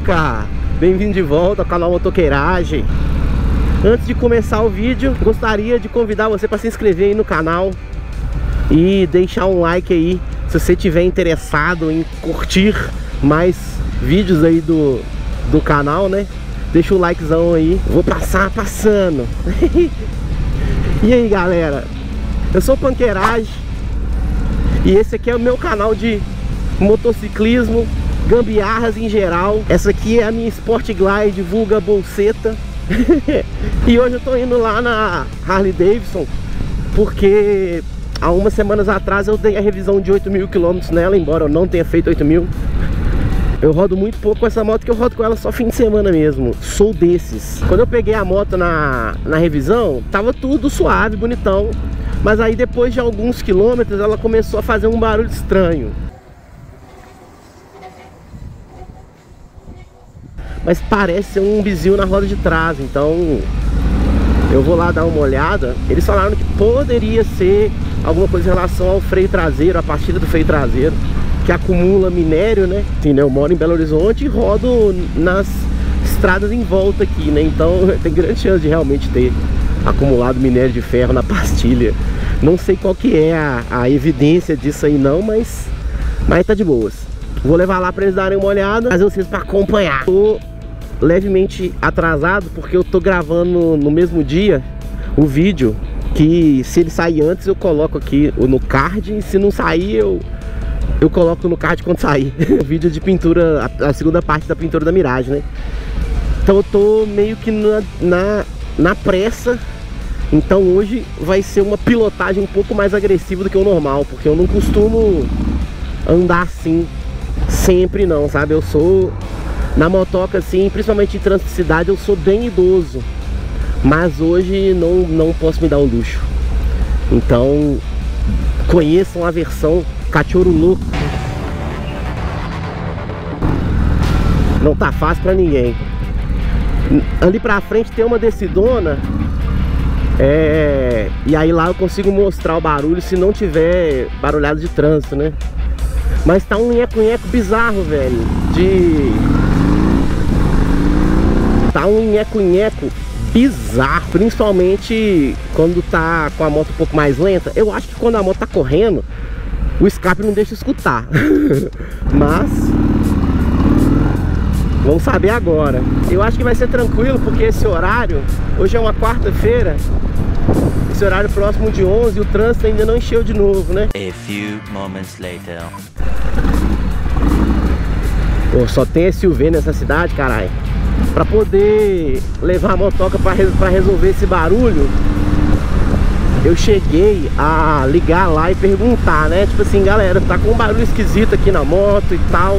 Motoca! Bem-vindo de volta ao canal Motoqueiragem. Antes de começar o vídeo, gostaria de convidar você para se inscrever aí no canal e deixar um like aí, se você estiver interessado em curtir mais vídeos aí do canal, né? Deixa o likezão aí, vou passando. E aí, galera, eu sou o Panqueiragem e esse aqui é o meu canal de motociclismo, gambiarras em geral. Essa aqui é a minha Sport Glide, vulga bolseta. E hoje eu tô indo lá na Harley Davidson, porque há umas semanas atrás eu dei a revisão de 8.000 km nela, embora eu não tenha feito 8.000. Eu rodo muito pouco com essa moto, que eu rodo com ela só fim de semana mesmo. Sou desses. Quando eu peguei a moto na revisão, tava tudo suave, bonitão. Mas aí depois de alguns quilômetros ela começou a fazer um barulho estranho. Mas parece ser um bizil na roda de trás, então eu vou lá dar uma olhada. Eles falaram que poderia ser alguma coisa em relação ao freio traseiro, a pastilha do freio traseiro, que acumula minério, né? Sim, né? Eu moro em Belo Horizonte e rodo nas estradas em volta aqui, né? Então tem grande chance de realmente ter acumulado minério de ferro na pastilha. Não sei qual que é a evidência disso aí não, mas tá de boas. Vou levar lá pra eles darem uma olhada, fazer vocês pra acompanhar. Tô levemente atrasado porque eu tô gravando no mesmo dia o vídeo, que se ele sair antes eu coloco aqui no card, e se não sair eu coloco no card quando sair. O vídeo de pintura, a segunda parte da pintura da Mirage, né? Então eu tô meio que na pressa. Então hoje vai ser uma pilotagem um pouco mais agressiva do que o normal, porque eu não costumo andar assim sempre não, sabe? Eu sou, na motoca assim, principalmente em trânsito de cidade, eu sou bem idoso. Mas hoje não posso me dar o luxo. Então conheçam a versão cachorro louco. Não tá fácil pra ninguém. Ali pra frente tem uma descidona, e aí lá eu consigo mostrar o barulho se não tiver barulhado de trânsito, né? Mas tá um nheco-nheco bizarro, velho. Tá um nheco-nheco bizarro, principalmente quando tá com a moto um pouco mais lenta. Eu acho que quando a moto tá correndo, o escape não deixa escutar. Mas vamos saber agora. Eu acho que vai ser tranquilo, porque esse horário, hoje é uma quarta-feira, esse horário próximo de 11, o trânsito ainda não encheu de novo, né? A few moments later. Pô, só tem SUV nessa cidade, caralho. Pra poder levar a motoca pra resolver esse barulho, eu cheguei a ligar lá e perguntar, né? Tipo assim, galera, tá com um barulho esquisito aqui na moto e tal.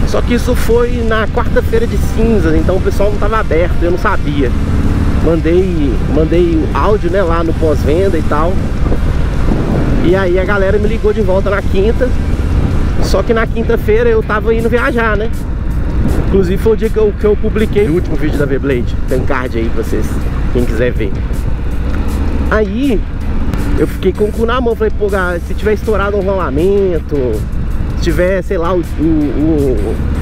Só que isso foi na quarta-feira de cinzas, então o pessoal não tava aberto, eu não sabia. Mandei o áudio, né, lá no pós-venda e tal. E aí a galera me ligou de volta na quinta. Só que na quinta-feira eu tava indo viajar, né? Inclusive foi o dia que eu publiquei o último vídeo da V-Blade. Tem card aí pra vocês, quem quiser ver. Aí eu fiquei com o cu na mão, falei, pô, se tiver estourado um rolamento, se tiver, sei lá,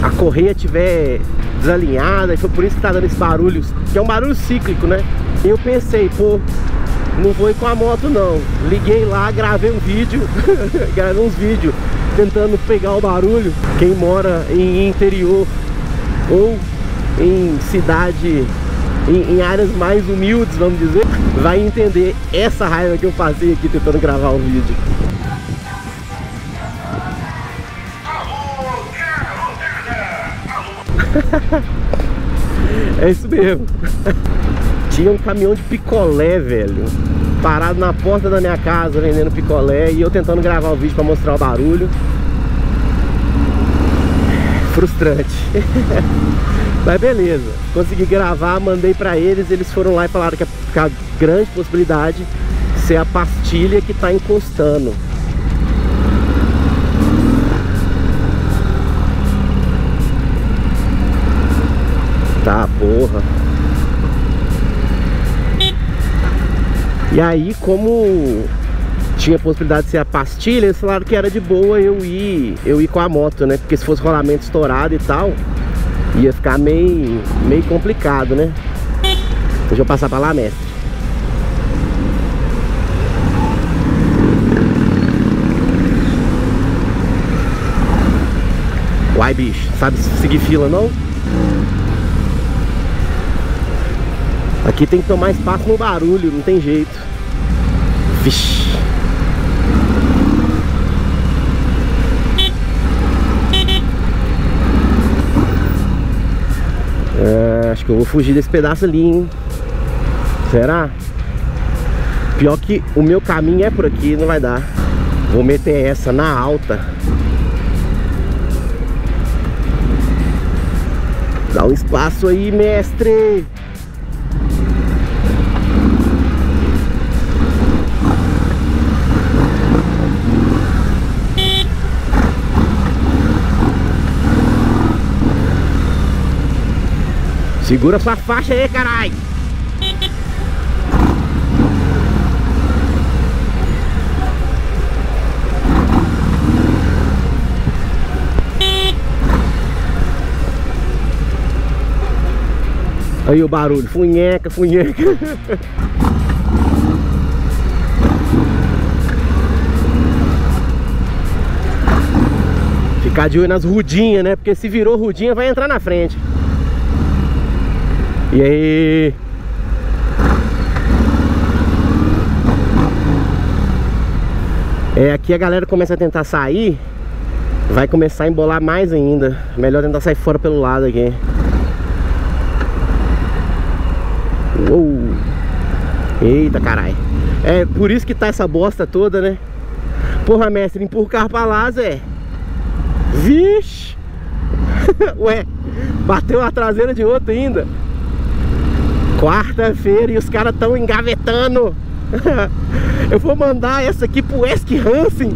a correia tiver desalinhada, e foi por isso que tá dando esse barulho, que é um barulho cíclico, né? E eu pensei, pô, não vou ir com a moto não. Liguei lá, gravei um vídeo, gravei uns vídeos tentando pegar o barulho. Quem mora em interior ou em cidade, em áreas mais humildes, vamos dizer, vai entender essa raiva que eu passei aqui tentando gravar um vídeo. É isso mesmo. Tinha um caminhão de picolé, velho, parado na porta da minha casa vendendo picolé, e eu tentando gravar o vídeo pra mostrar o barulho. Frustrante. Mas beleza, consegui gravar, mandei pra eles. Eles foram lá e falaram que a grande possibilidade ser a pastilha que tá encostando. Tá, porra. E aí, como tinha a possibilidade de ser a pastilha, eles falaram que era de boa eu ir com a moto, né? Porque se fosse rolamento estourado e tal, ia ficar meio complicado, né? Deixa eu passar pra lá, mestre. Uai, bicho, sabe seguir fila não? Aqui tem que tomar espaço no barulho, não tem jeito. Vixe. Acho que eu vou fugir desse pedaço ali, hein? Será? Pior que o meu caminho é por aqui, não vai dar. Vou meter essa na alta. Dá um espaço aí, mestre. Segura sua faixa aí, carai. Aí o barulho, funheca, funheca. Ficar de olho nas rudinhas, né? Porque se virou rudinha vai entrar na frente. E aí? Aqui a galera começa a tentar sair, vai começar a embolar mais ainda. Melhor tentar sair fora pelo lado aqui. Uou. Eita, caralho. É por isso que tá essa bosta toda, né? Porra, mestre, empurra o carro pra lá, Zé. Vixe. Ué, bateu a traseira de outro ainda. Quarta-feira e os caras tão engavetando. Eu vou mandar essa aqui pro Esk Hansen.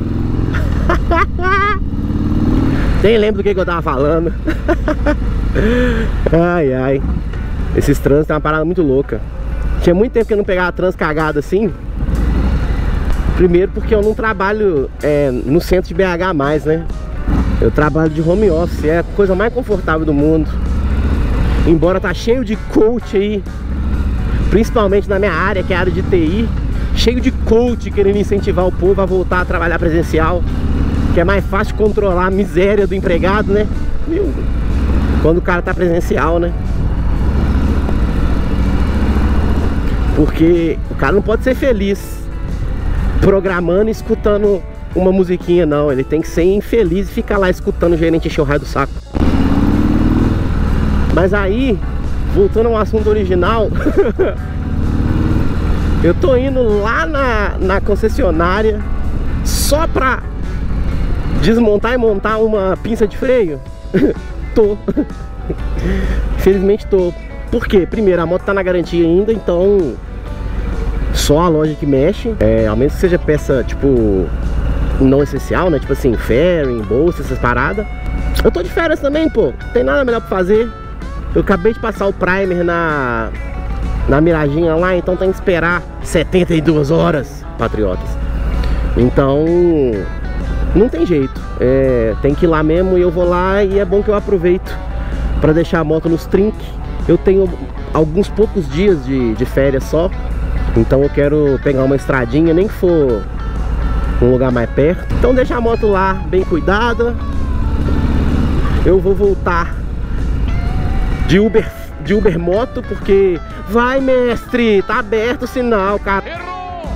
Nem lembro do que eu tava falando. Ai, ai. Esses trânsitos é uma parada muito louca. Tinha muito tempo que eu não pegava trânsito cagado assim. Primeiro porque eu não trabalho no centro de BH mais, né? Eu trabalho de home office, é a coisa mais confortável do mundo. Embora tá cheio de coach aí, principalmente na minha área, que é a área de TI, cheio de coach querendo incentivar o povo a voltar a trabalhar presencial, que é mais fácil controlar a miséria do empregado, né? Quando o cara tá presencial, né? Porque o cara não pode ser feliz programando e escutando uma musiquinha, não. Ele tem que ser infeliz e ficar lá escutando o gerente encher o raio do saco. Mas aí, voltando ao assunto original, eu tô indo lá na concessionária só pra desmontar e montar uma pinça de freio. Tô. Infelizmente tô. Por quê? Primeiro, a moto tá na garantia ainda, então só a loja que mexe. Ao menos que seja peça, tipo, não essencial, né? Tipo assim, fairing, bolsa, essas paradas. Eu tô de férias também, pô. Não tem nada melhor pra fazer. Eu acabei de passar o primer na miradinha lá, então tem que esperar 72 horas, patriotas. Então, não tem jeito. Tem que ir lá mesmo e eu vou lá, e é bom que eu aproveito pra deixar a moto nos trinques. Eu tenho alguns poucos dias de férias só, então eu quero pegar uma estradinha, nem que for um lugar mais perto. Então deixa a moto lá bem cuidada. Eu vou voltar de Uber Moto, porque vai, mestre, tá aberto o sinal, cara. Errou!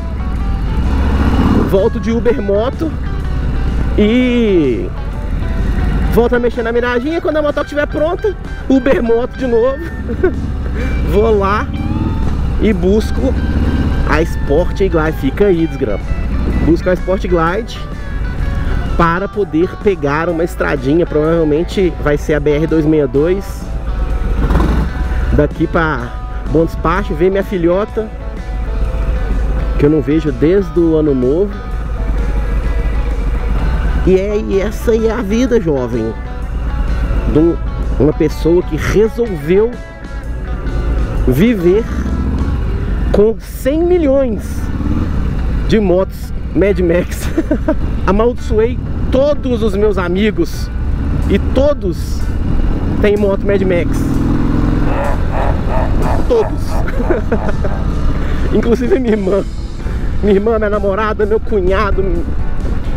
Volto de Uber Moto e volto a mexer na miradinha. Quando a moto estiver pronta, Uber Moto de novo. Vou lá e busco a Sport Glide. Fica aí, desgrama. Busco a Sport Glide para poder pegar uma estradinha. Provavelmente vai ser a BR-262. Daqui para Bom Despacho, ver minha filhota, que eu não vejo desde o ano novo. E essa aí é a vida, jovem, de uma pessoa que resolveu viver com 100 milhões de motos Mad Max. Amaldiçoei todos os meus amigos e todos tem moto Mad Max. Todos. Inclusive minha irmã, minha namorada, meu cunhado,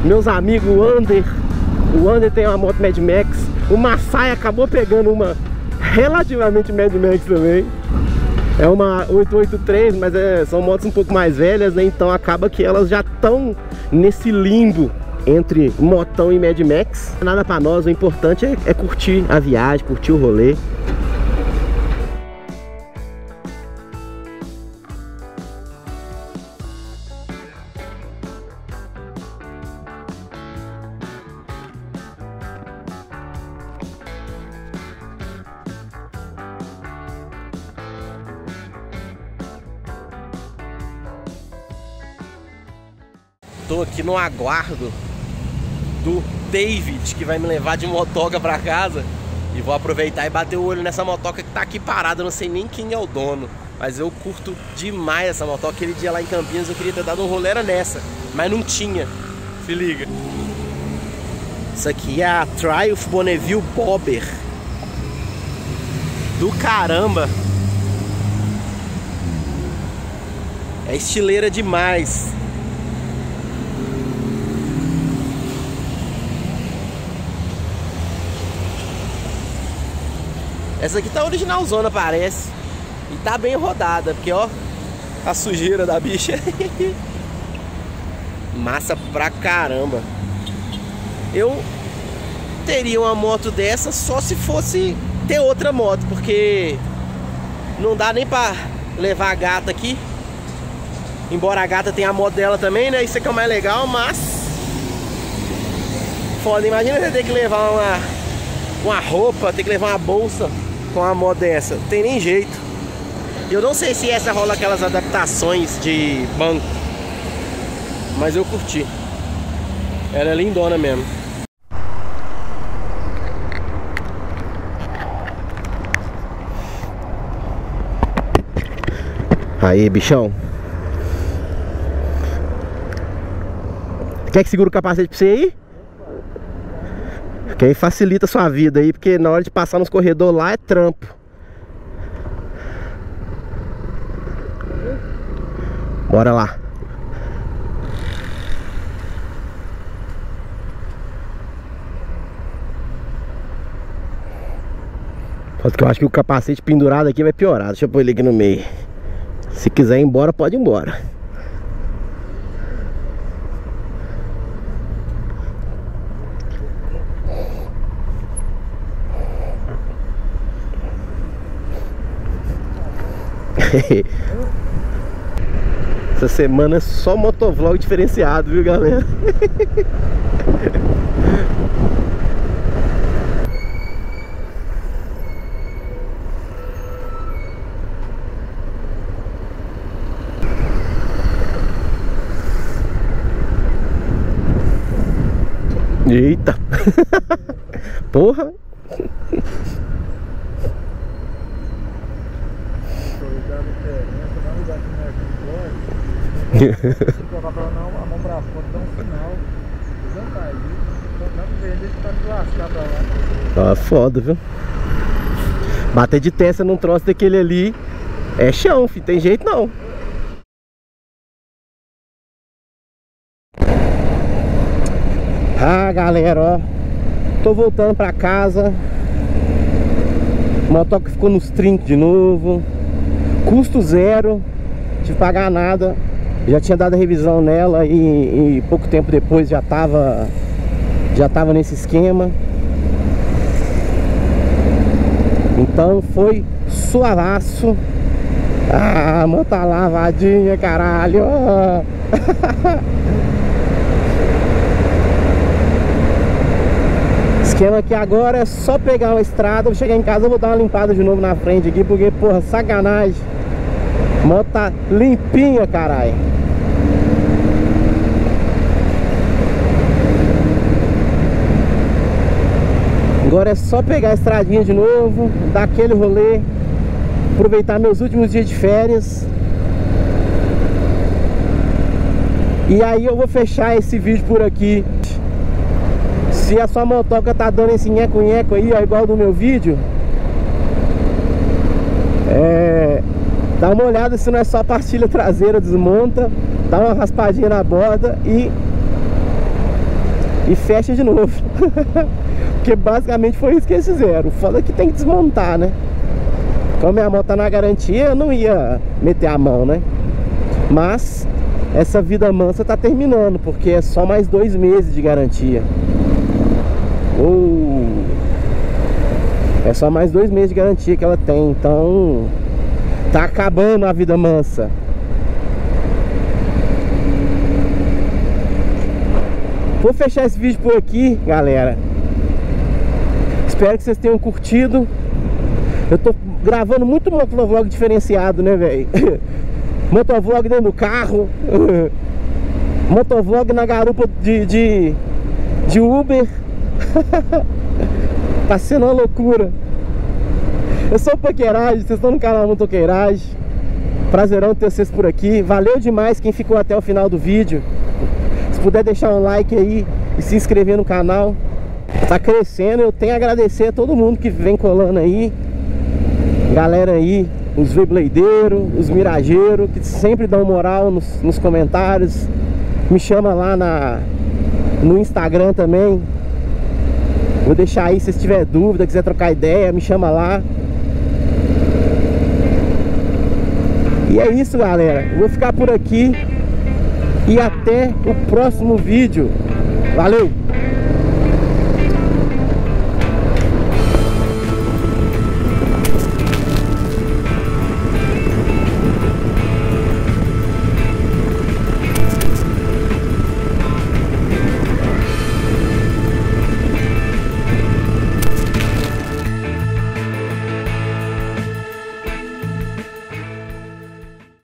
meus amigos, o Ander tem uma moto Mad Max. O Massai acabou pegando uma relativamente Mad Max também. É uma 883, mas são motos um pouco mais velhas, né? Então acaba que elas já estão nesse limbo entre motão e Mad Max. Nada pra nós, o importante é curtir a viagem, curtir o rolê. Tô aqui no aguardo do David, que vai me levar de motoca pra casa. E vou aproveitar e bater o olho nessa motoca que tá aqui parada. Eu não sei nem quem é o dono, mas eu curto demais essa motoca. Aquele dia lá em Campinas eu queria ter dado um rolê nessa, mas não tinha. Se liga. Isso aqui é a Triumph Bonneville Bobber. Do caramba. É estileira demais. Essa aqui tá originalzona, parece. E tá bem rodada, porque ó, a sujeira da bicha. Massa pra caramba. Eu teria uma moto dessa só se fosse ter outra moto, porque não dá nem pra levar a gata aqui. Embora a gata tenha a moto dela também, né? Isso aqui é o mais legal, mas foda, imagina você ter que levar uma roupa, ter que levar uma bolsa com a moto dessa, não tem nem jeito. Eu não sei se essa rola aquelas adaptações de banco, mas eu curti. Ela é lindona mesmo. Aí, bichão. Quer que segure o capacete pra você aí? Que aí facilita a sua vida aí, porque na hora de passar nos corredores lá é trampo. Bora lá. Só que eu acho que o capacete pendurado aqui vai piorar. Deixa eu pôr ele aqui no meio. Se quiser ir embora, pode ir embora. Essa semana é só motovlog diferenciado, viu, galera? Eita! Porra! Se colocar pra não, a mão pra fora, dá um sinal. Não tá aí. Não vende, ele tá me lascar pra lá. Ó, foda, viu? Bater de testa num troço daquele ali é chão, filho. Tem jeito não. Ah, galera, ó. Tô voltando pra casa. A motoca ficou nos trinques de novo. Custo zero. Não tive que pagar nada. Já tinha dado a revisão nela e pouco tempo depois já tava nesse esquema. Então foi suavaço. Ah, a moto tá lavadinha, caralho. Esquema que agora é só pegar uma estrada. Vou chegar em casa, vou dar uma limpada de novo na frente aqui, porque, porra, sacanagem. A moto tá limpinha, caralho. Agora é só pegar a estradinha de novo, dar aquele rolê, aproveitar meus últimos dias de férias. E aí eu vou fechar esse vídeo por aqui. Se a sua motoca tá dando esse nheco-nheco aí, ó, igual do meu vídeo, dá uma olhada se não é só a pastilha traseira, desmonta, dá uma raspadinha na borda e fecha de novo. Porque basicamente foi isso que eles fizeram. O foda é que tem que desmontar, né? Como minha moto tá na garantia, eu não ia meter a mão, né? Mas essa vida mansa tá terminando, porque é só mais 2 meses de garantia. É só mais 2 meses de garantia que ela tem. Então tá acabando a vida mansa. Vou fechar esse vídeo por aqui, galera. Espero que vocês tenham curtido. Eu tô gravando muito motovlog diferenciado, né, velho? Motovlog dentro do carro, motovlog na garupa de Uber. Tá sendo uma loucura. Eu sou o Pokerage, vocês estão no canal Motoqueiragem. Prazerão ter vocês por aqui. Valeu demais quem ficou até o final do vídeo. Se puder deixar um like aí e se inscrever no canal. Tá crescendo, eu tenho a agradecer a todo mundo que vem colando aí. Galera aí, os Weybladeiros, os Mirageiros, que sempre dão moral nos comentários. Me chama lá no Instagram também. Vou deixar aí, se tiver dúvida, quiser trocar ideia, me chama lá. E é isso, galera. Eu vou ficar por aqui e até o próximo vídeo. Valeu!